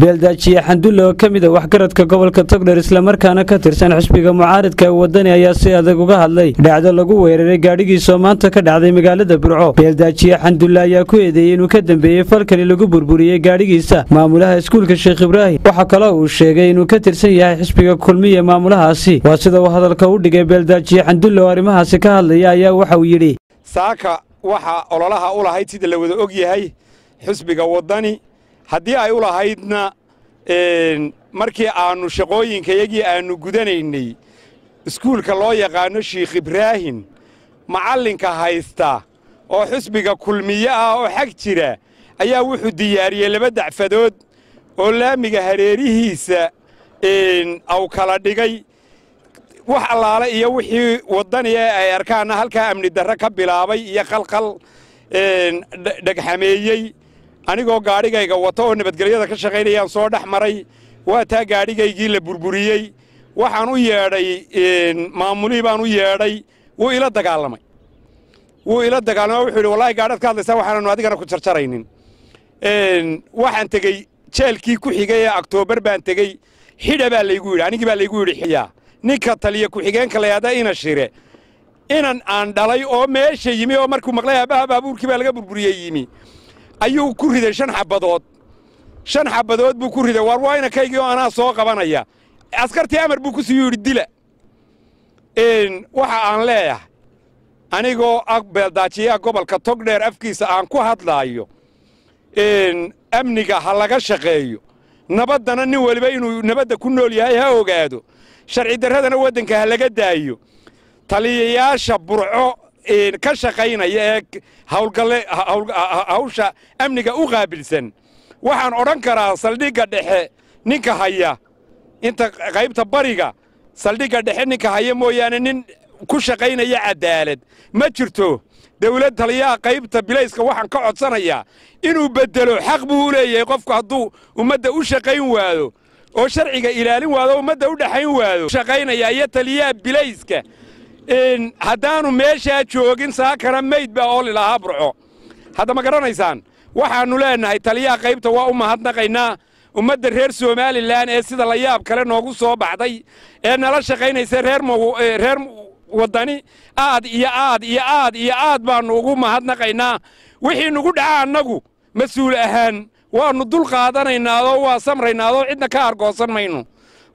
beeldaajiye xandulle oo ka mid ah waxgaradka gobolka Togdheer isla markaana ka tirsan xisbiga mucaaradka wadani ayaa si adag uga hadlay dhacdo lagu weeraray gaadhigiisa maanta ka dhacday magaalada Burco. beeldaajiye xandulle ayaa ku eedeeyay inuu ka dambeeyay falkan lagu burburiyay gaadhigiisa maamulaha iskuulka Sheekh Ibraahim. waxa kale oo uu sheegay inuu ka tirsan yahay xisbiga kulmiye maamulahaasi. waa sida uu hadalka u dhigay beeldaajiye xandulle oo arrimahaasi ka hadlaya ayaa waxa uu yidhi saaka waxa ololaha u lahayd sida la wada og yahay xisbiga wadani haddii ay u lahaydna markii aanu shaqooyinkayagii aanu gudanaynay iskuulka loo yaqaano Sheekh Ibraahim macallinka haysta oo xisbiga kulmiye ah oo xaq jira ayaa wuxuu diyaariyay laba dacfadood oo laamiga hareerihiisa aw kala dhigay wax allaale iyo wixii wadani ay arkaan halka amni darro ka bilaabay iyo qalqal dhagxameeyay anigoo gaadhigayga wato oo nabadgelyada ka shaqaynayaan soo dhex maray waa taa gaadhigaygii la burburiyey waxaan u yeedhay maamulihii baan u yeedhay wuu ila dagaalamay wuxuu yidhi wallaahi gaadhaad ka hadlaysaa waxaananu adigana ku jarjaraynin waxaan tegey jeelkii ku xigay ee Oktoobar baan tegey xidha baa laygu yidhi anigii baa laygu yidhi xiyaa ninka taliya ku-xigeenka layahda ina shire inan aan dhalay oo meesha yimi oo markuu maqlay aabaha baabuurkii baa laga burburiyey yimi ayuu ku riday 5 xabadood buu ku riday war wayna kaygii oo anaa soo qabanaya askartii amar buu ku sii yiri dila waxa aan leeyahay anigoo beeldaajiye gobolka Togdheer afkiisa aan ku hadlaayo amniga ha laga shaqeeyo nabadana nin waliba inuu nabadda ku nool yahay ha ogaado sharci darradana wadanka ha laga daayo taliyayaasha Burco ka shaqaynaya ee hawsha amniga u qaabilsan waxaan oran karaa saldhigga dhexe ninka haya inta qaybta bariga saldhigga dhexe ninka haya mooyaane nin ku shaqaynaya cadaalad ma jirto dawlad taliyaha qaybta bilayska waxaan ka codsanayaa inuu bedelo xaq buu u leeyahay qofku hadduu ummadda u shaqayn waado oo sharciga ilaalin waado ummadda u dhaxayn waado shaqaynaya iyo taliyaha bilayska haddaanu meeshaa joogin saakana mayd baa oo lilahaa Burco hadda ma garanaysaan waxaanu leenahay taliyaha qaybta waa u mahadnaqaynaa ummadda reer Soomaaliland ee sida la yaab kale noogu soo baxday ee nala shaqaynaysa reer wadani aad baanu ugu mahadnaqaynaa wixii nagu dhaca annagu mas'uul ahaan waanu dul qaadanaynaa oo waa samraynaa oo cidna ka argoosan mayno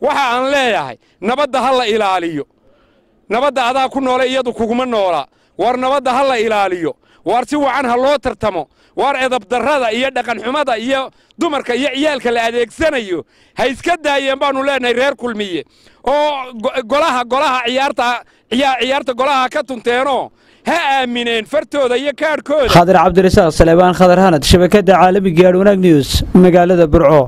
waxa aan leeyahay nabadda ha la ilaaliyo nabadda adaa ku noolay iyadu kuguma noola war nabadda ha la ilaaliyo war si wacan ha loo tartamo war edab darrada iyo dhaqan xumada iyo dumarka iyo ciyaalka la adeegsanayo ha iska daayeen baanu leenahay reer kulmiye oo golaha ciyaarta golaha ka tunteeno ha aamineen fartooda iyo kaadhkooda. Khadir Cabdirasaaq Salebaan Khadar Hanad shabakada caalamiga Wanaag News magaalada Burco.